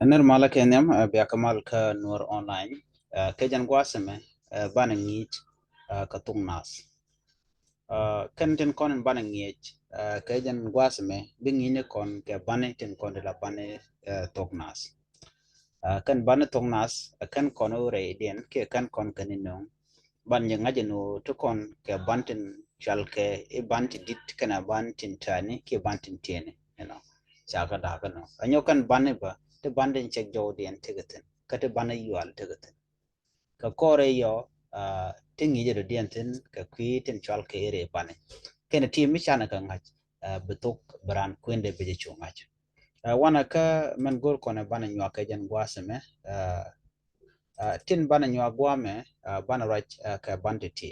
Aner mala kenyam biakamal ka nur online kejan gwaseme bana ngich ka tung nas kan ten kon bana ngich kejan gwaseme bingine kon ke bana ten kon de la bana tok nas kan bana tok nas kan kon ore den ke kan kon kanino ban nyanga jeno to kon ke banten chalke e banti dit kana bantin tani ke bantin tiene chaka da kana anyo kan bane ba te banden check jodien tigaten kate bana yual tigaten ka kore yo tingi jedo dienten ka kwiiten chwal ke ere bane kene ti mi chana ka ngach betok bran kwende beje chungach wana ka men gol kone bana nywa ka jan gwaseme tin bana nywa gwame bana rach ka banditi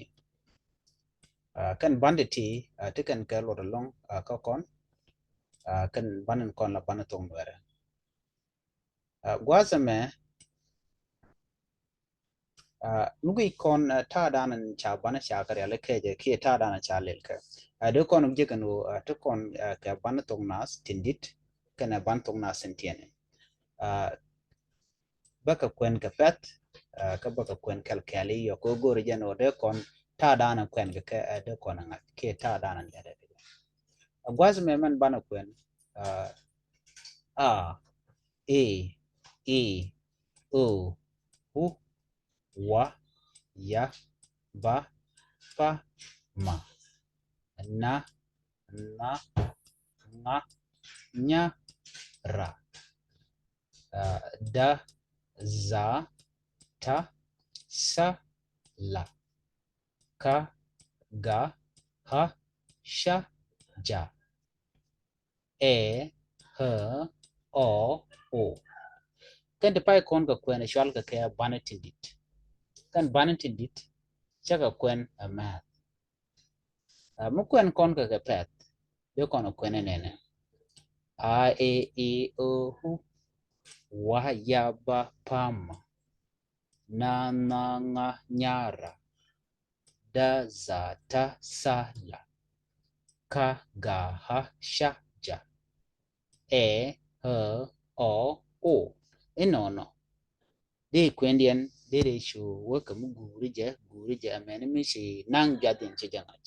kan banditi tiken ka lor long ka kon kan banan kon la bana tong were gwaseme nugi kon ta danan cha bana cha kare le keje ki ta danan cha lelke de kon je kanu to kon ka bana tong nas tindit kana ban tong nas sentiene baka kwen ka pet ka baka kwen kalkali yo ko gori jano de kon ta danan kwen ka de kon nga ki ta danan de gwaz me man bana kwen a e o u wa ya ba pa ma na nga nya ra da za ta sa la ka ga ha sha ja e h o kan de pai kon ga kwen shwal ka ka banatindit kan banatindit chaka kwen a math mu kwen kon ka pet be kon kwen nene a e o hu wa ya ba pam na nga nyara da za ta sa la ka ga ha sha ja e h o inono de kwendien de shu wo ka mu guri je amene mi shi nang gadin che jangat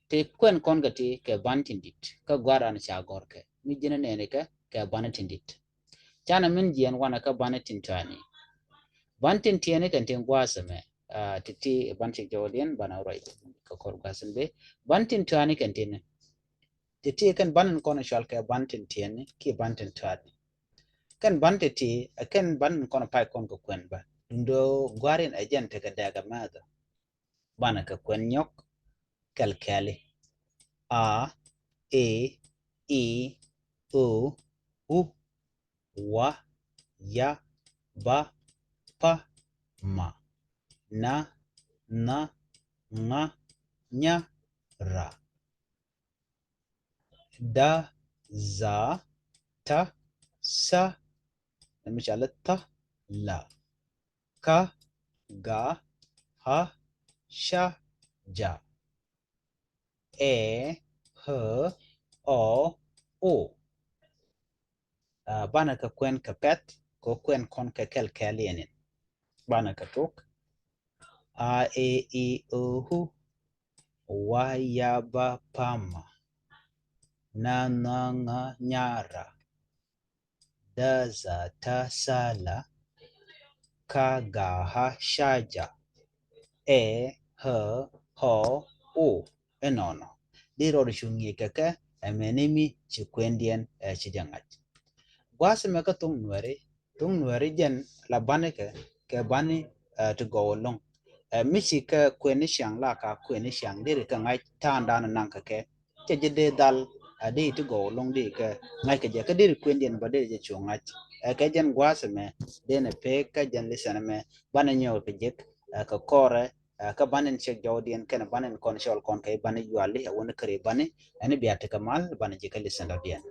te kwen kon ga te ke bantindit ka gwara na cha gorke mi jina nene ka banatindit chana min jian wana ka banatintani bantin tiene kan ten gwasame titi bantik jodien bana right ka kor gwasan be bantin tani kan ten titi kan banan kono shal ka bantin tiene ki bantin tani kan bantiti kan banan kono pai kon ko kwen ba ndo gwarin ajen te ka daga mada bana ka kwen nyok kalkali a e o u wa ya ba pa ma na nga nya ra da za ta sa ta la ka ga ha sha ja e h o bana ka kwen ka pet ko kwen kon ka kalkalienin bana ka tok a e o hu wa ya ba pama na nga nyara da za ta sala ka ga ha shaja e h o enono di ro shungi kaka amenemi chikwendien chijangat gwase me ka tung nuere jen la bane ke bani to go along michi ka kweni shang la ka kweni shang de ka ngai tanda na nang ka ke je dal de to go along de ka ngai ka je ka de kwendien ba de je chungat ka jen gwase me de ne pe ka jen lisana me bana nyo ka je ka kore ka banen che jodien kana banen kon shol kon kai bane yuali wona kare bane ani biya ta kamal bane je ka lisana dien